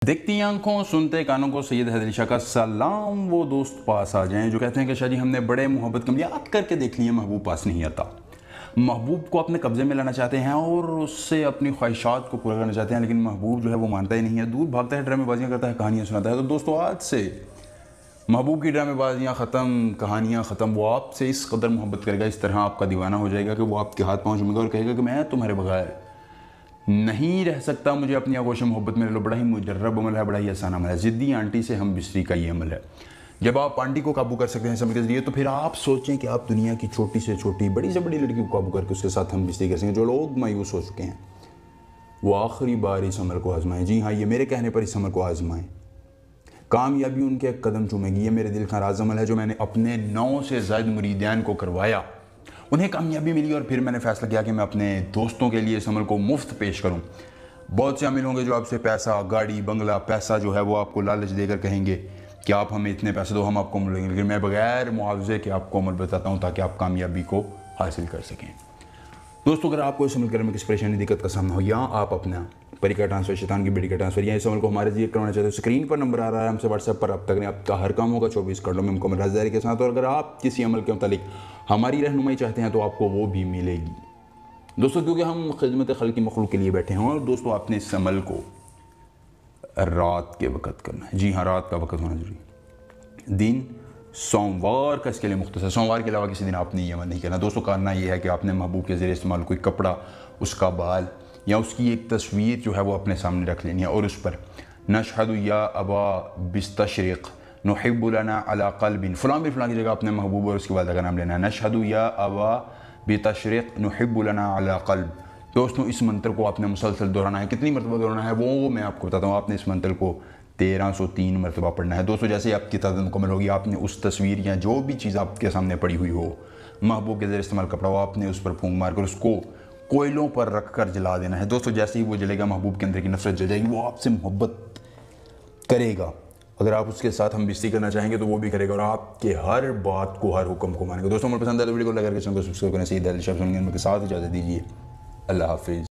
देखती आंखों सुनते कानों को सैयद हैदर अली शाह का सलाम। वो दोस्त पास आ जाएं जो कहते हैं कि शाह जी हमने बड़े मोहब्बत कमलियात करके देख लिए, महबूब पास नहीं आता। महबूब को अपने कब्ज़े में लाना चाहते हैं और उससे अपनी ख्वाहिशात को पूरा करना चाहते हैं, लेकिन महबूब जो है वो मानता ही नहीं है, दूर भागता है, ड्रामेबाजियाँ करता है, कहानियाँ सुनाता है। तो दोस्तों आज से महबूब की ड्रामेबाजियाँ ख़त्म, कहानियाँ ख़त्म। वो आपसे इस कदर मोहब्बत करेगा, इस तरह आपका दीवाना हो जाएगा कि वो आपके हाथ पाँव चूमेगा और कहेगा कि मैं तुम्हारे बगैर नहीं रह सकता, मुझे अपनी आगोश मोहब्बत में ले लो। बड़ा ही मुजर्रब अमल है, बड़ा ही आसान अमल है। ज़िद्दी आंटी से हम बिस्तरी का ये अमल है। जब आप आंटी को काबू कर सकते हैं समझ के ज़रिए, तो फिर आप सोचें कि आप दुनिया की छोटी से छोटी, बड़ी से बड़ी लड़की को काबू करके उसके साथ हम बिस्तरी कर सकें। जो लोग मायूस हो चुके हैं वो आखिरी बार इस अमल को आजमाएं। जी हाँ, ये मेरे कहने पर इस अमल को आजमाएं, कामयाबी उनके कदम चूमेगी। ये मेरे दिल का राज अमल है जो मैंने अपने 9 से ज़ायद मुरीदान को करवाया, उन्हें कामयाबी मिली और फिर मैंने फ़ैसला किया कि मैं अपने दोस्तों के लिए इस अमल को मुफ्त पेश करूं। बहुत से अमीर होंगे जो आपसे पैसा, गाड़ी, बंगला, पैसा जो है वो आपको लालच देकर कहेंगे कि आप हमें इतने पैसे दो, हम आपको मिलेंगे, लेकिन मैं बगैर मुआवजे के आपको अमल बताता हूं ताकि आप कामयाबी को हासिल कर सकें। दोस्तों अगर आपको इस अमल करने में किसी परेशानी, दिक्कत का सामना हो, या आप अपना परी का ट्रांसफ़र, शैतान की बेटी का ट्रांसफ़र, या इस अमल को हमारे जरिए करवाना चाहते हो, स्क्रीन पर नंबर आ रहा है, हमसे व्हाट्सएप पर रब्ता करें। आपका हर काम होगा 24 घंटों में मुकम्मल हाज़िरी के साथ। और अगर आप किसी अमल के मुतालिक हमारी रहनुमाई चाहते हैं तो आपको वो भी मिलेगी दोस्तों, क्योंकि हम खिदमत खल्क़ी मखलूक के लिए बैठे हैं। और दोस्तों आपने इस अमल को रात के वक़्त करना है। जी हाँ, रात का वक़्त होना जरूरी। दिन सोमवार का इसके लिए मुख्तसर, सोमवार के अलावा किसी दिन आपने ये अमल नहीं करना। दोस्तों करना ये है कि आपने महबूब के ज़रिए इस्तेमाल कोई कपड़ा, उसका बाल या उसकी एक तस्वीर जो है वो अपने सामने रख लेनी है और उस पर नशहदु या अबा बिस्तशरिक़ नुहिब्बु लना अला क़ल्बिन, फ़लाँ भी फ़लाँ की जगह अपने महबूब और उसकी वालिदा का नाम लेना है। नशहदु या अबा बितशरिक़ नुहिब्बु लना अला क़ल्ब। दोस्तों इस मंत्र को आपने मुसलसल दोहराना है। कितनी मरतबा दोहराना है वो मैं आपको बताता हूँ। आपने इस मंत्र को 1303 मरतबा पढ़ना है। दोस्तों जैसे ही आपकी तादाद मुकम्मल होगी, आपने उस तस्वीर या जो भी चीज़ आपके सामने पड़ी हुई हो, महबूब के ज़रिए इस्तेमाल कपड़ा हो, आपने उस पर फूंक मार कर उसको कोयलों पर रख कर जला देना है। दोस्तों जैसे ही वो जलेगा, महबूब के अंदर की नफरत जल जाएगी, वो आपसे मोहब्बत करेगा। अगर आप उसके साथ हम बिस्ती करना चाहेंगे तो वो भी करेगा और आपके हर बात को, हर हुक्म को मानेगा। दोस्तों हमें पसंद है तो वीडियो को लाइक करके चैनल को सब्सक्राइब करें। सैयद हैदर अली शाह के साथ इजाज़त दीजिए। अल्लाह हाफिज़।